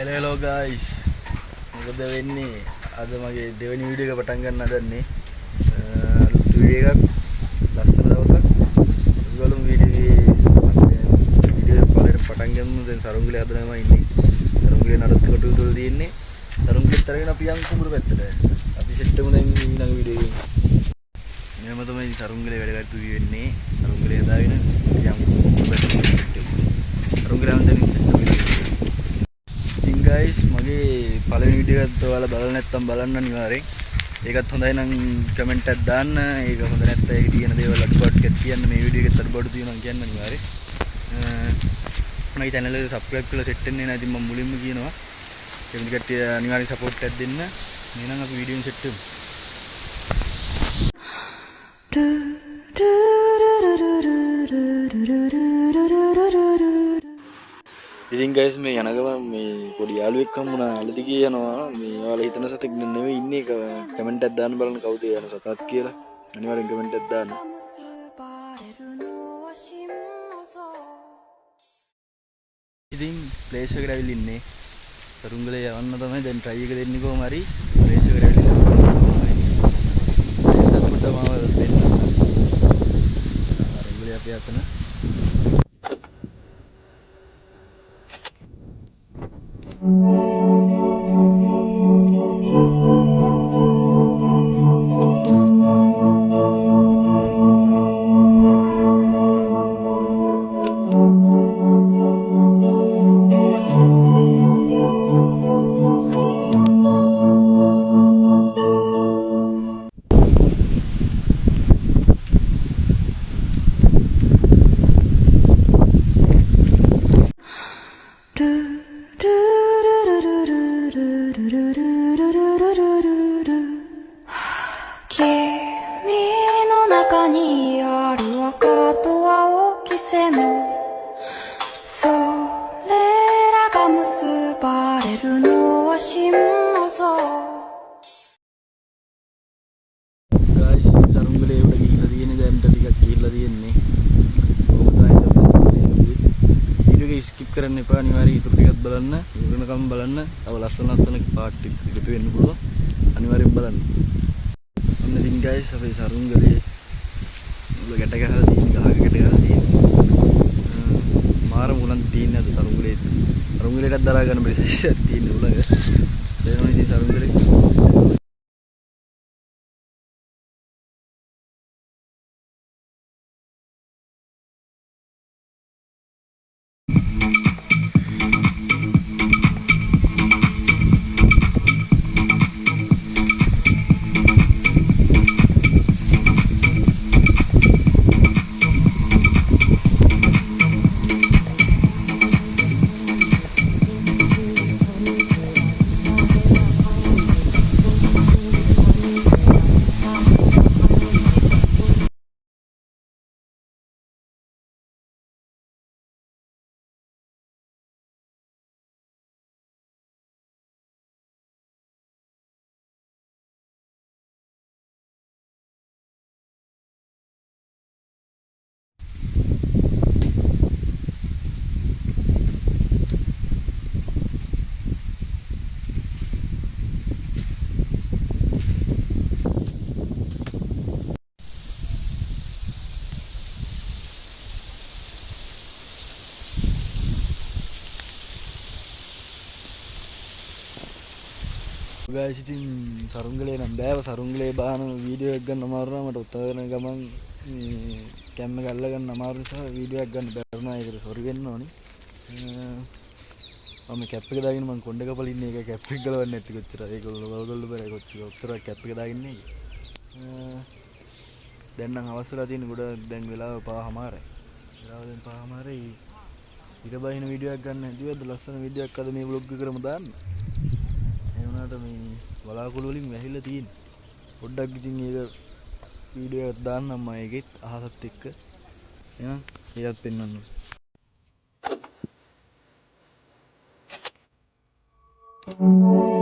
Hello guys. මොකද වෙන්නේ? අද මගේ දෙවෙනි වීඩියෝ එක පටන් ගන්න හදන්නේ. අලුත් වීඩියෝ එකක් ලස්සන දවසක්. ඔයගොල්ලෝ වීඩියෝ පළවෙනි පටන් ගමු. දැන් සරුංගලේ හදනවා ඉන්නේ. සරුංගලේ නඩත් කොට උතුල් තියෙන්නේ. සරුංගලෙත් අරගෙන අපි යන් කුඹුර පැත්තට. අපි සෙට් එකමු දැන් ඊළඟ වීඩියෝ එකේ. මෙහෙම තමයි සරුංගලේ වැඩ කටයුතු වෙන්නේ. සරුංගලේ හදාගෙන යන් කුඹුර පැත්තට. සරුංගලේ හදන්නේ guys, මගේ පළවෙනි වීඩියෝ එකත් ඔයාලා බලලා නැත්නම් බලන්න අනිවාර්යෙන්. ඒකත් හොඳයි නම් කමෙන්ට් එකක් දාන්න. ඒක හොඳ නැත්නම් ඒකේ තියෙන දේවල් අඩුපාඩුකම් කියන්න. මේ වීඩියෝ එකත් අඩුපාඩු තියෙනවා කියන්න අනිවාර්යෙන්. මගේ channel එක subscribe කරලා set වෙන්නේ නැහැ. ඉතින් මම මුලින්ම කියනවා. කැමති කට්ටිය අනිවාර්යෙන් support එකක් දෙන්න. එහෙනම් අපි වීඩියෝ එක set කරමු. ඉතින් guys මේ යන ගමන් මේ පොඩි යාළුවෙක් හම්බුණා අලදිගේ යනවා මේ ඔයාලා හිතන සතෙක් නෙවෙයි ඉන්නේ කමෙන්ට් එකක් දාන්න බලන්න කවුද යන සතත් කියලා අනිවාර්යෙන් කමෙන්ට් එකක් දාන්න ඉතින් ප්ලේස් එකට ඇවිල්ලා ඉන්නේ සරුංගලේ යවන්න තමයි දැන් try එක දෙන්නේ කොහොම හරි ප්ලේස් එකට ඇවිල්ලා ප්ලේස් එක පොඩ්ඩක් මාව දෙන්න සරුංගලේ අපි අතන skip කරන්න එපා අනිවාර්යයෙන් ඊටු ටිකක් බලන්න ඉවරනකම් බලන්න තව ලස්සන පාට් ටික එකතු වෙන්න පුළුවන් අනිවාර්යෙන් බලන්න ඔන්න ඉතින් guys අපේ සරුංගලේ මුල ගැට ගහලා තියෙන ගහක ගැට ගහලා තියෙන මාර මුලන් තියෙන අද සරුංගලේටත් දරා ගන්න බැරි සයිස් එකක් තියෙන උලඟ දැන් ඉතින් සරුංගලේ guys ඉතින් සරුංගලේ නම් බෑව සරුංගලේ බාන වීඩියෝ එකක් ගන්න අමාරු නම් මට උත්තර ගමන් මේ කැම් එක අල්ල ගන්න අමාරු නිසා වීඩියෝ එකක් ගන්න බැරුණා ඒකට සෝරි වෙන්න ඕනි මම කැප් එක දාගෙන මම කොණ්ඩේ කපලා ඉන්නේ ඒක කැප් එක ගලවන්නේ නැති කොච්චර ඒගොල්ලෝ බෑ කොච්චර උත්තර කැප් එක දාගෙන ඉන්නේ දැන් නම් අවශ්‍යලා තියෙන ගොඩ දැන් වෙලාව 5:00මාරයි වෙලාව දැන් 5:00මාරයි ඊට බහින වීඩියෝ එකක් ගන්න හැදුවද ලස්සන වීඩියෝ එකක් අද මේ vlog එකකටම දාන්න මේ බලාකුළු වලින් වැහිලා තියෙන්නේ පොඩ්ඩක් ඉතින් ඒක වීඩියෝ එකක් දාන්නම් මම ඒකෙත් අහසත් එක්ක එහෙනම් ඒකත් පෙන්වන්න Thank you.